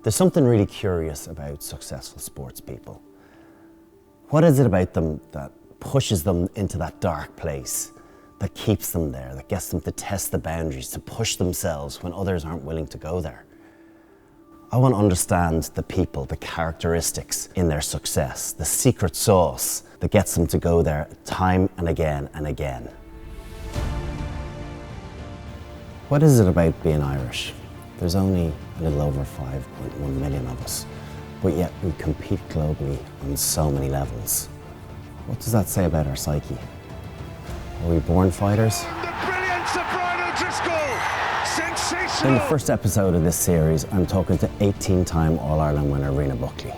There's something really curious about successful sports people. What is it about them that pushes them into that dark place, that keeps them there, that gets them to test the boundaries, to push themselves when others aren't willing to go there? I want to understand the people, the characteristics in their success, the secret sauce that gets them to go there time and again and again. What is it about being Irish? There's only a little over 5.1 million of us, but yet we compete globally on so many levels. What does that say about our psyche? Are we born fighters? In the first episode of this series, I'm talking to 18-time All-Ireland winner Rena Buckley.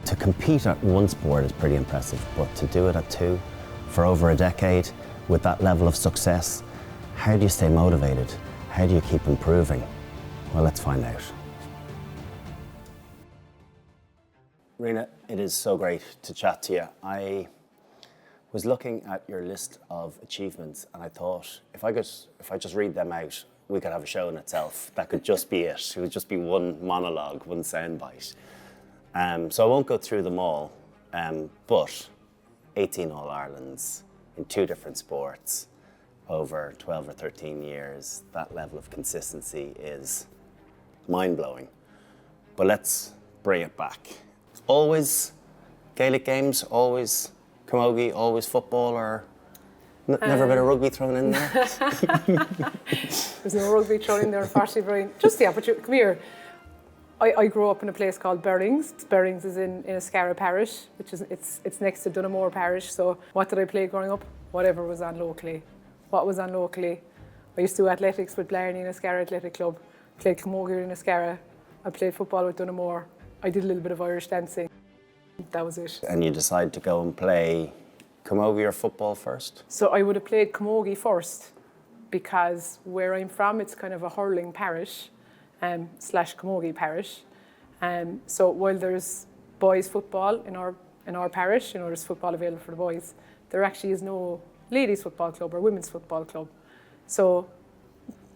To compete at one sport is pretty impressive, but to do it at two for over a decade with that level of success, how do you stay motivated? How do you keep improving? Well, let's find out. Rena, it is so great to chat to you. I was looking at your list of achievements and I thought if I just read them out, we could have a show in itself. That could just be it. It would just be one monologue, one soundbite. So I won't go through them all, but 18 All-Irelands in 2 different sports over 12 or 13 years, that level of consistency is mind-blowing. But let's bring it back. Always Gaelic games, always camogie, always football, or never a bit of rugby thrown in there? There's no rugby thrown in there, unfortunately. Just the opportunity. Come here. I grew up in a place called Berrings. Berrings is in Escarra parish, which is it's next to Dunamore parish. So what did I play growing up? Whatever was on locally. What was on locally? I used to do athletics with Blarney in Escarra Athletic Club. Played camogie in Escarra. I played football with Dunamore. I did a little bit of Irish dancing. That was it. And you decided to go and play camogie or football first? So I would have played camogie first because where I'm from, it's kind of a hurling parish slash camogie parish. So while there's boys football in our parish, there's football available for the boys, there actually is no ladies football club or women's football club. So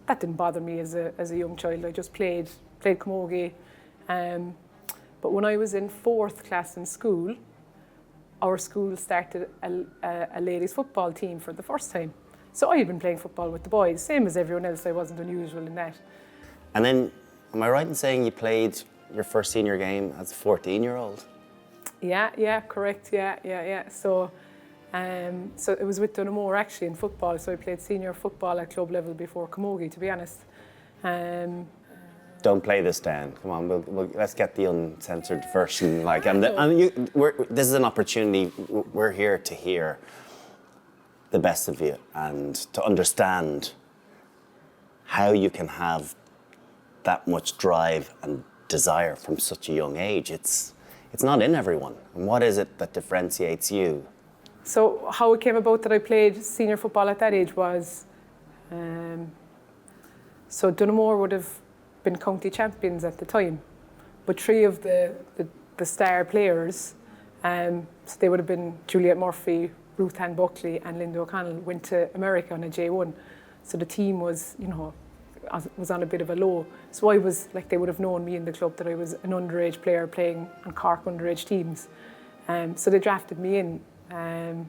that didn't bother me as a young child. I just played camogie. But when I was in 4th class in school, our school started a ladies football team for the first time. So I had been playing football with the boys, same as everyone else. I wasn't unusual in that. And then, am I right in saying you played your first senior game as a 14-year-old? Yeah, correct, yeah. So it was with Dunamore actually in football. So I played senior football at club level before camogie, to be honest. Don't play this down. Come on, let's get the uncensored version. This is an opportunity. We're here to hear the best of you and to understand how you can have that much drive and desire from such a young age. It's not in everyone. And what is it that differentiates you? So how it came about that I played senior football at that age was, so Dunamore would have been county champions at the time, but 3 of the star players, so they would have been Juliet Murphy, Ruth Ann Buckley and Linda O'Connell, went to America on a J1. So the team was on a bit of a low. So I was, they would have known me in the club that I was an underage player playing on Cork underage teams. So they drafted me in. And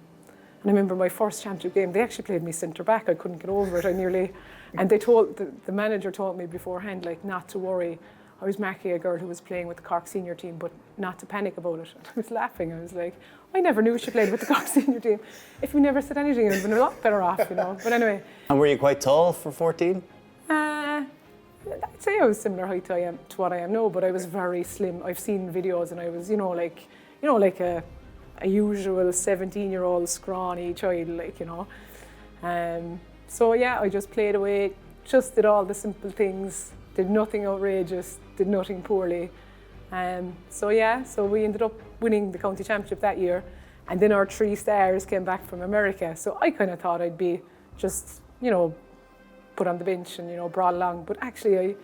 I remember my first championship game, they actually played me centre back. I couldn't get over it. And they told, the manager told me beforehand, not to worry. I was marking a girl who was playing with the Cork senior team, but not to panic about it. And I was laughing. I was like, I never knew she played with the Cork senior team. If we never said anything, it would have been a lot better off, But anyway. And were you quite tall for 14? I'd say I was similar height to what I am now, but I was very slim. I've seen videos and I was, like a usual 17-year-old scrawny child, So yeah, I just played away, just did all the simple things, did nothing outrageous, did nothing poorly. So we ended up winning the county championship that year, and then our 3 stars came back from America. So I kind of thought I'd be just, put on the bench and, brought along. But actually I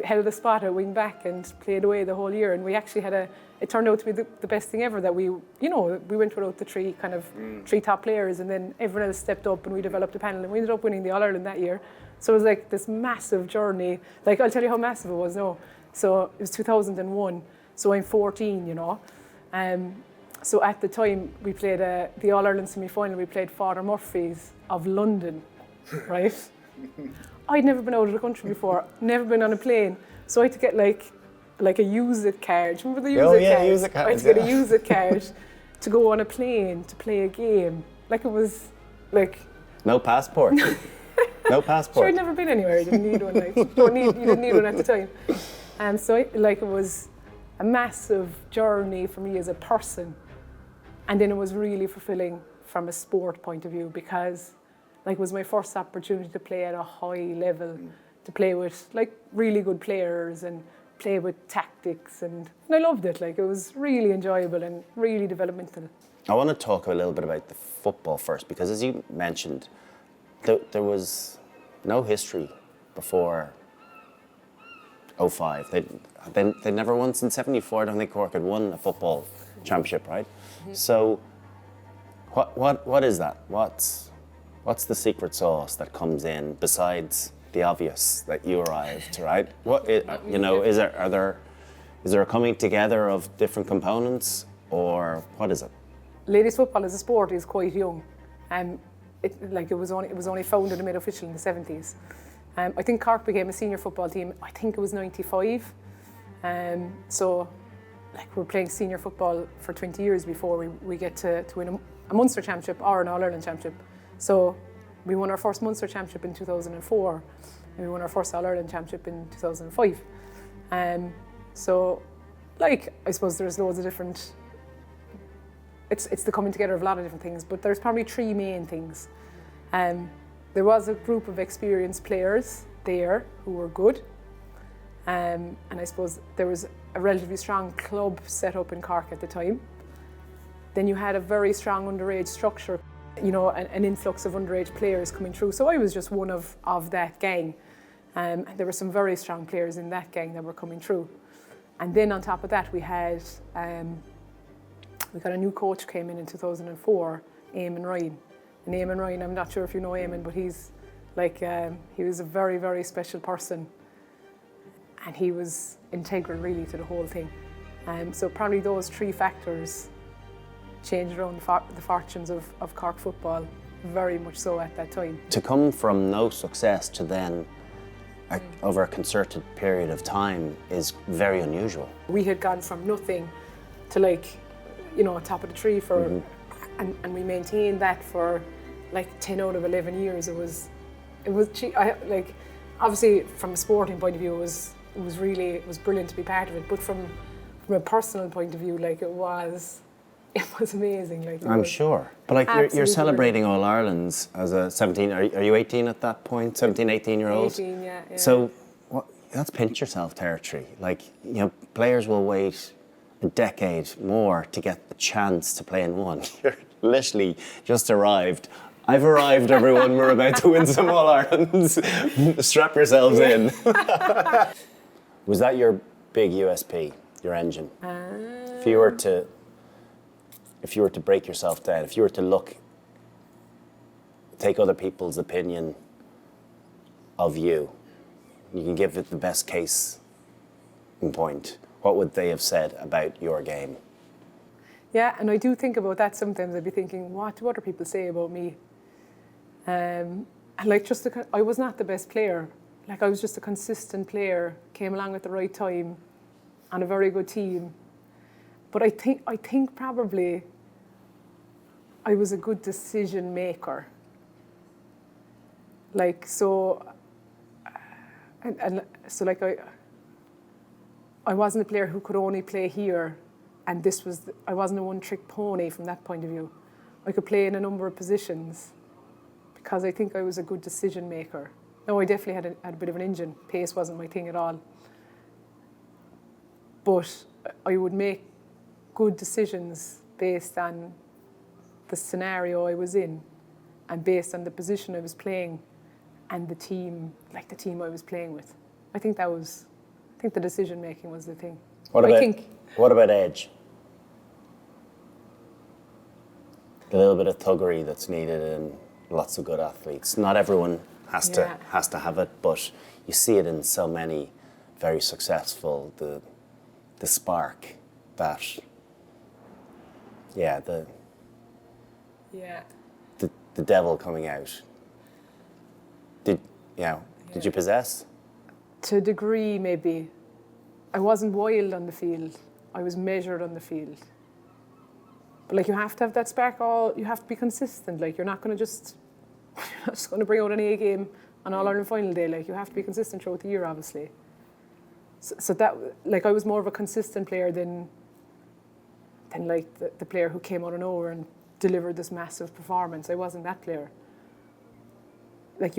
held a spot at wing back and played away the whole year, and we actually it turned out to be the best thing ever that we went without the 3 top players, and then everyone else stepped up and we developed a panel and we ended up winning the All-Ireland that year. So it was like this massive journey. Like, I'll tell you how massive it was now. So it was 2001, so I'm 14, you know. So at the time, we played the All-Ireland semi-final, we played Father Murphy's of London, right? I'd never been out of the country before, never been on a plane. So I had to get like a use-it card. Remember the use-it card? Use-it cards, I had to get a use-it card to go on a plane to play a game. Like, it was like... No passport. No passport. Sure, I'd never been anywhere. I didn't need one. Like, you didn't need one at the time. And so, it was a massive journey for me as a person. And then it was really fulfilling from a sport point of view, because it was my first opportunity to play at a high level, to play with really good players and play with tactics, and I loved it. It was really enjoyable and really developmental. I want to talk a little bit about the football first, because as you mentioned, there was no history before 05. They never won since 74. I don't think Cork had won a football championship, right? Mm-hmm. So what is that? What's the secret sauce that comes in besides the obvious that you arrived, right? Is there a coming together of different components, or what is it? Ladies football as a sport is quite young. It was only founded and made official in the 70s. I think Cork became a senior football team, I think it was 95. So we're playing senior football for 20 years before we get to win a Munster Championship or an All-Ireland Championship. So we won our first Munster Championship in 2004, and we won our first All-Ireland Championship in 2005. So I suppose there's loads of different... It's the coming together of a lot of different things, but there's probably three main things. There was a group of experienced players there who were good, and I suppose there was a relatively strong club set up in Cork at the time. Then you had a very strong underage structure, an influx of underage players coming through. So I was just one of that gang. And there were some very strong players in that gang that were coming through. And then on top of that, we had... we got a new coach came in 2004, Eamon Ryan. And Eamon Ryan, I'm not sure if you know Eamon, but he's he was a very, very special person. And he was integral really to the whole thing. So probably those three factors changed around the fortunes of Cork football, very much so at that time. To come from no success to then, over a concerted period of time, is very unusual. We had gone from nothing to top of the tree for, and we maintained that for 10 out of 11 years. It was obviously from a sporting point of view, it was brilliant to be part of it. But from a personal point of view, it was amazing. I'm sure. But you're celebrating All Irelands as a 17. Are you 18 at that point? 17, 18-year-old. 18, yeah. So that's pinch yourself territory. Players will wait a decade more to get the chance to play in one. You're literally just arrived. I've arrived, everyone. We're about to win some All Irelands. Strap yourselves in. Was that your big USP, your engine? If you were to break yourself down, if you were to take other people's opinion of you can give it the best case in point, what would they have said about your game? Yeah, and I do think about that sometimes. I'd be thinking, what do other people say about me? I was not the best player. I was just a consistent player, came along at the right time, on a very good team. But I think probably I was a good decision maker. I wasn't a player who could only play here, and I wasn't a one-trick pony from that point of view. I could play in a number of positions because I think I was a good decision maker. No, I definitely had a bit of an engine. Pace wasn't my thing at all. But I would make good decisions based on the scenario I was in and based on the position I was playing and the team I was playing with. I think the decision making was the thing. What about edge? A little bit of thuggery that's needed in lots of good athletes. Not everyone has Yeah. to have it, but you see it in so many very successful, the spark that, yeah, Yeah. the devil coming out. Did you possess? To a degree, maybe. I wasn't wild on the field. I was measured on the field. But like, you have to have that spark. You have to be consistent. Like, you're not going to you're not just going to bring out an A game on All Ireland final day. Like, you have to be consistent throughout the year, obviously. So that, like, I was more of a consistent player than like the player who came out of nowhere and delivered this massive performance. I wasn't that player. Like,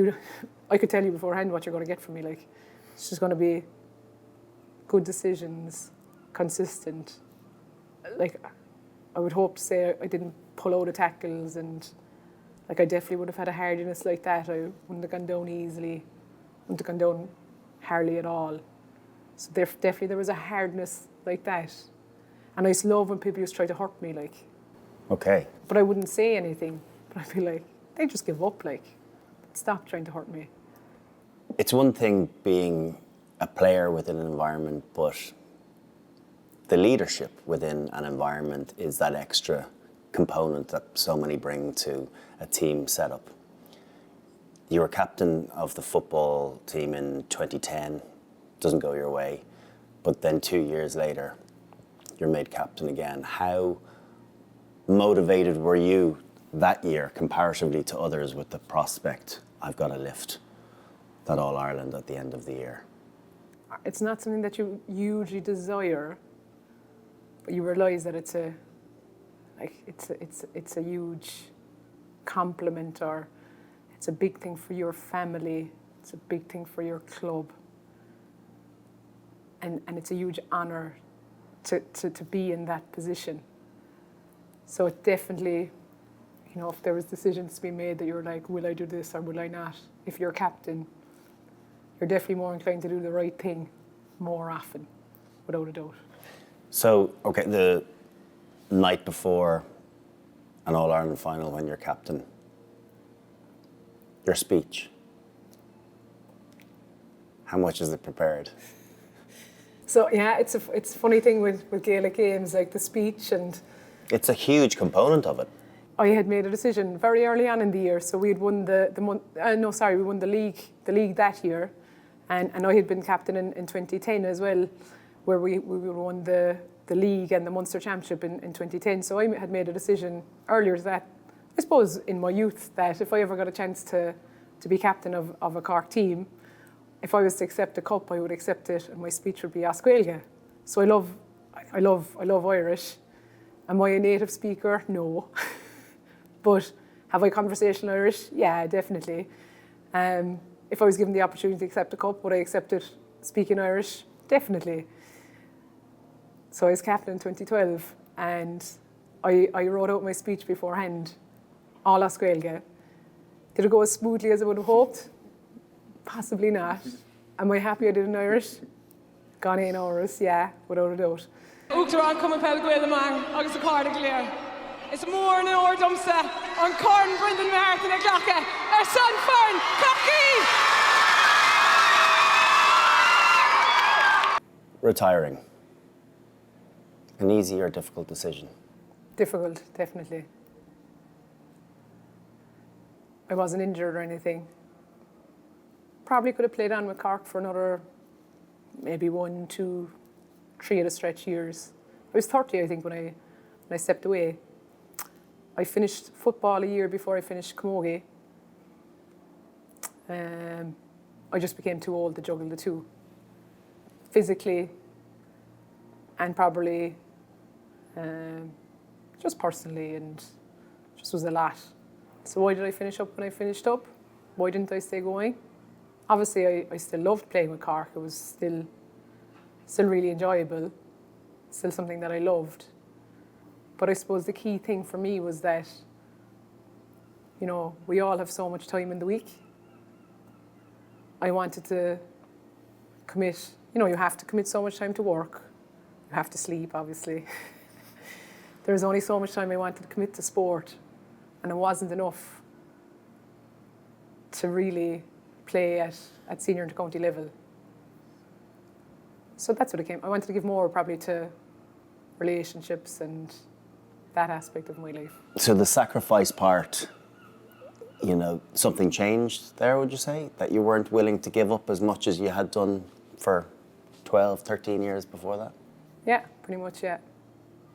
I could tell you beforehand what you're going to get from me. Like, it's just going to be good decisions, consistent. Like, I would hope to say I didn't pull out of tackles, and like, I definitely would have had a hardiness like that. I wouldn't have gone down easily, wouldn't have gone down hardly at all. So definitely there was a hardness like that. And I used to love when people used to try to hurt me, like. Okay. But I wouldn't say anything. But I'd be like, they just give up, like. Stop trying to hurt me. It's one thing being a player within an environment, but the leadership within an environment is that extra component that so many bring to a team setup. You were captain of the football team in 2010. Doesn't go your way. But then 2 years later, you're made captain again. How motivated were you that year comparatively to others with the prospect, I've got to lift that All Ireland at the end of the year? It's not something that you usually desire, but you realise that it's a huge compliment, or it's a big thing for your family, it's a big thing for your club, and it's a huge honour to be in that position. So it definitely, if there was decisions to be made that you're like, will I do this or will I not? If you're captain, you're definitely more inclined to do the right thing more often, without a doubt. So, okay, the night before an All-Ireland final when you're captain, your speech, how much is it prepared? So yeah, it's a funny thing with Gaelic games, like the speech, and It's a huge component of it. I had made a decision very early on in the year. So we had won we won the league that year, and I had been captain in 2010 as well, where we won the league and the Munster Championship in 2010. So I had made a decision earlier that, I suppose in my youth, that if I ever got a chance to be captain of a Cork team, if I was to accept a cup, I would accept it, and my speech would be As Gaeilge. So I love Irish. Am I a native speaker? No. But have I conversational Irish? Yeah, definitely. If I was given the opportunity to accept a cup, would I accept it speaking Irish? Definitely. So I was captain in 2012, and I wrote out my speech beforehand, all As Gaeilge. Did it go as smoothly as I would have hoped? Possibly not. Am I happy I did in Irish? Gone in hours, yeah, without a doubt. Uachtarán cuma fel Gael mang agus a card clear. It's more than or dumpster on Corn Brendan Martin a Glocka. Son Fern Cocky. Retiring. An easy or difficult decision? Difficult, definitely. I wasn't injured or anything. Probably could have played on with Cork for another maybe 1, 2, 3 at a stretch years. I was 30, I think, when I stepped away. I finished football a year before I finished camogie. I just became too old to juggle the two. Physically and probably just personally, and just was a lot. So why did I finish up when I finished up? Why didn't I stay going? Obviously, I still loved playing with Cork. It was still really enjoyable, still something that I loved. But I suppose the key thing for me was that, we all have so much time in the week. I wanted to commit, you have to commit so much time to work. You have to sleep, obviously. There was only so much time I wanted to commit to sport, and it wasn't enough to really play at senior and county level. So that's what it came. I wanted to give more probably to relationships and that aspect of my life. So the sacrifice part, you know, something changed there, would you say? That you weren't willing to give up as much as you had done for 12, 13 years before that? Yeah, pretty much, yeah.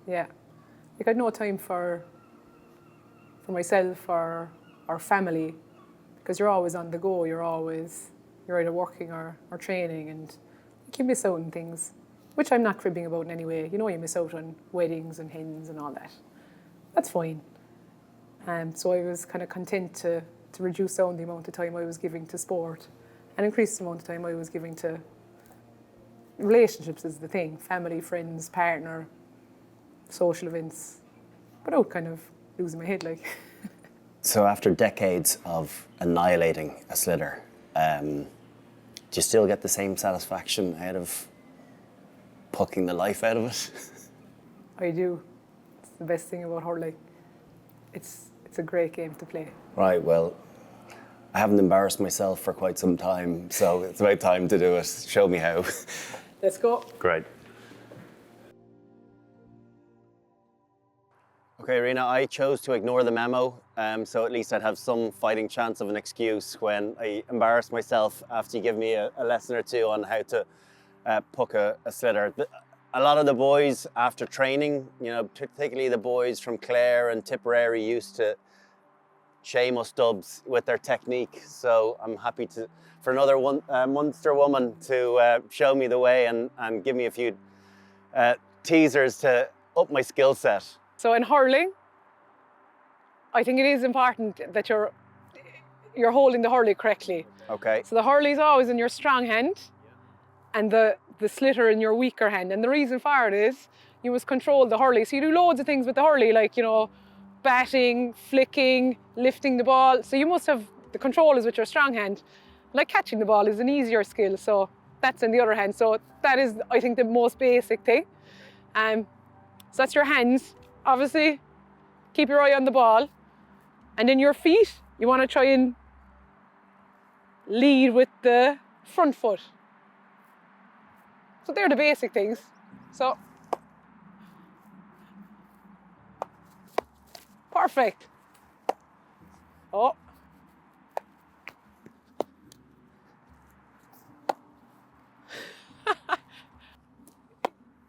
Yeah. Like I had no time for myself or family, because you're always on the go, you're either working or training, and you miss out on things, which I'm not cribbing about in any way. You know, you miss out on weddings and hens and all that. That's fine. So I was kind of content to reduce down the amount of time I was giving to sport and increase the amount of time I was giving to relationships is the thing. Family, friends, partner, social events, without kind of losing my head like. So after decades of annihilating a sliotar, do you still get the same satisfaction out of pucking the life out of it? I do. It's the best thing about hurling. It's a great game to play. Right, well, I haven't embarrassed myself for quite some time, so it's about time to do it. Show me how. Let's go. Great. Okay, Rena, I chose to ignore the memo, so at least I'd have some fighting chance of an excuse when I embarrass myself after you give me a lesson or two on how to puck a sliotar. A lot of the boys after training, you know, particularly the boys from Clare and Tipperary, used to shame us dubs with their technique. So I'm happy for another Munster woman to show me the way and give me a few teasers to up my skill set. So in hurling, I think it is important that you're holding the hurley correctly. Okay. So the hurley is always in your strong hand and the sliotar in your weaker hand. And the reason for it is you must control the hurley. So you do loads of things with the hurley, like, you know, batting, flicking, lifting the ball. So you must have the control is with your strong hand. Like catching the ball is an easier skill. So that's in the other hand. So that is, I think, the most basic thing. So that's your hands. Obviously, keep your eye on the ball. And then your feet, you want to try and lead with the front foot. So they're the basic things. So, perfect. Oh.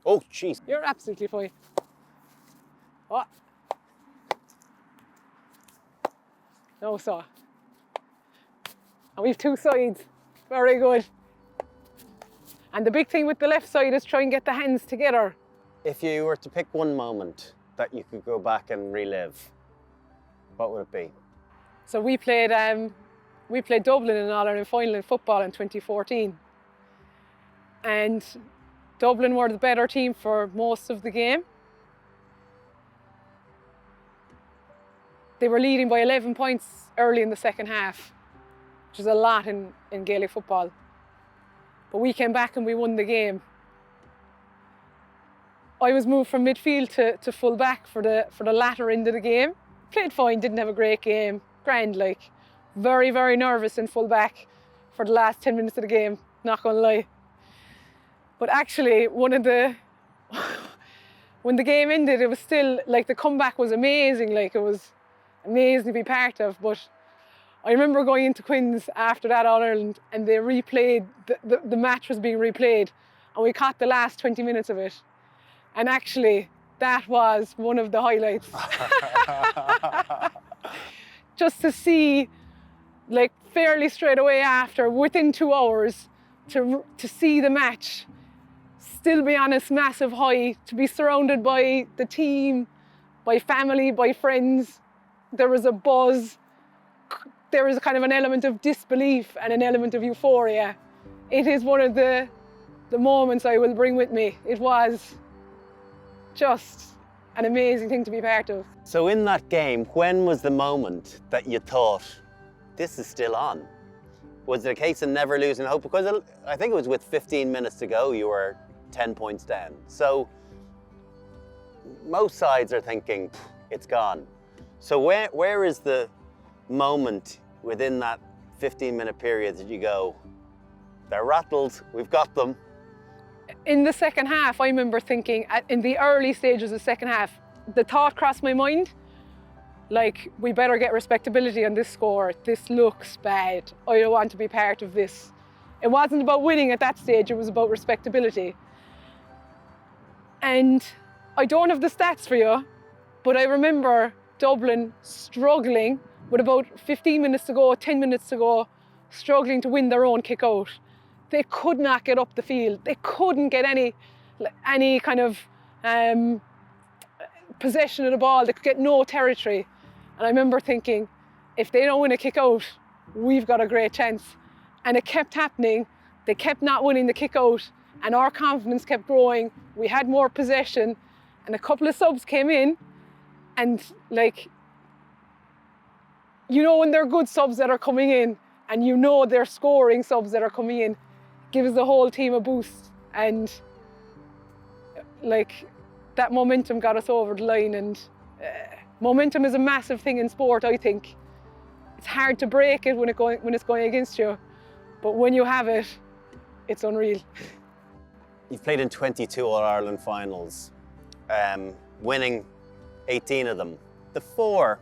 Oh, jeez. You're absolutely fine. Oh. No, so. And we've two sides. Very good. And the big thing with the left side is try and get the hands together. If you were to pick one moment that you could go back and relive, what would it be? So we played Dublin in All-Ireland final in football in 2014. And Dublin were the better team for most of the game. They were leading by 11 points early in the second half, which is a lot in Gaelic football. But we came back and we won the game. I was moved from midfield to full back for the latter end of the game. Played fine, didn't have a great game. Grand, like. Very, very nervous in full back for the last 10 minutes of the game, not gonna lie. But actually, when the game ended, it was still, like, the comeback was amazing. Like, it was amazing to be part of. But I remember going into Quins after that All-Ireland and they replayed, the match was being replayed and we caught the last 20 minutes of it. And actually, that was one of the highlights. Just to see, like, fairly straight away after, within 2 hours, to see the match still be on its massive high, to be surrounded by the team, by family, by friends. There was a buzz. There was kind of an element of disbelief and an element of euphoria. It is one of the moments I will bring with me. It was just an amazing thing to be part of. So in that game, when was the moment that you thought, this is still on? Was it a case of never losing hope? Because I think it was with 15 minutes to go, you were 10 points down. So most sides are thinking, it's gone. So where is the moment within that 15-minute period did you go, they're rattled, we've got them? In the second half, I remember thinking, in the early stages of the second half, the thought crossed my mind, like, we better get respectability on this score. This looks bad. I don't want to be part of this. It wasn't about winning at that stage, it was about respectability. And I don't have the stats for you, but I remember Dublin struggling with about 15 minutes to go, 10 minutes to go, struggling to win their own kick out. They could not get up the field. They couldn't get any kind of possession of the ball. They could get no territory. And I remember thinking, if they don't win a kick out, we've got a great chance. And it kept happening. They kept not winning the kick out, and our confidence kept growing. We had more possession, and a couple of subs came in, and like, you know when they're good subs that are coming in, and you know they're scoring subs that are coming in, gives the whole team a boost. And like, that momentum got us over the line. And momentum is a massive thing in sport, I think. It's hard to break it when it's going against you, but when you have it, it's unreal. You've played in 22 All-Ireland finals, winning 18 of them. The 4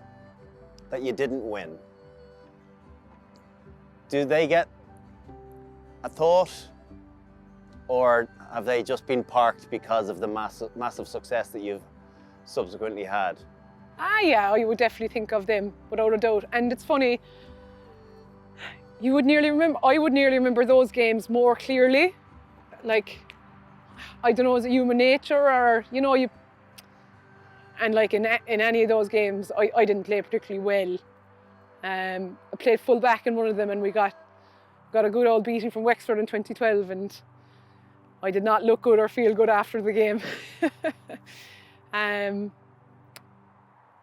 that you didn't win, do they get a thought, or have they just been parked because of the massive success that you've subsequently had? Yeah, I would definitely think of them, without a doubt. And it's funny, I would nearly remember those games more clearly. Like, I don't know, is it human nature, or, you know, and like in any of those games, I didn't play particularly well. I played full back in one of them, and we got a good old beating from Wexford in 2012, and I did not look good or feel good after the game.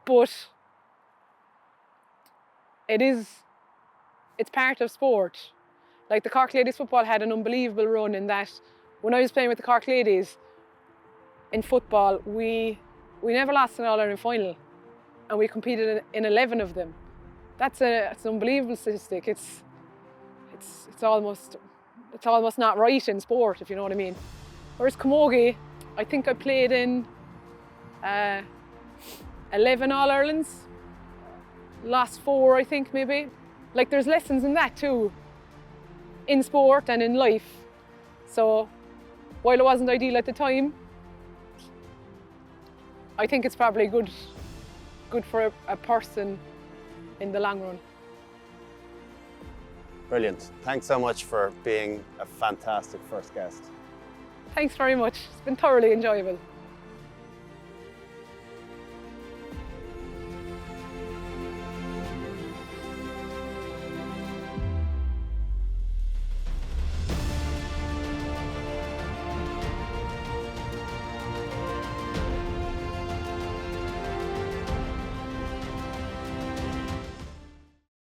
But it's part of sport. Like, the Cork Ladies football had an unbelievable run in that when I was playing with the Cork Ladies in football, we never lost an All-Ireland final, and we competed in 11 of them. It's an unbelievable statistic. It's almost not right in sport, if you know what I mean. Whereas Camogie, I think I played in 11 All-Irelands, lost 4, I think, maybe. Like, there's lessons in that too, in sport and in life. So while it wasn't ideal at the time, I think it's probably good for a person in the long run. Brilliant. Thanks so much for being a fantastic first guest. Thanks very much. It's been thoroughly enjoyable.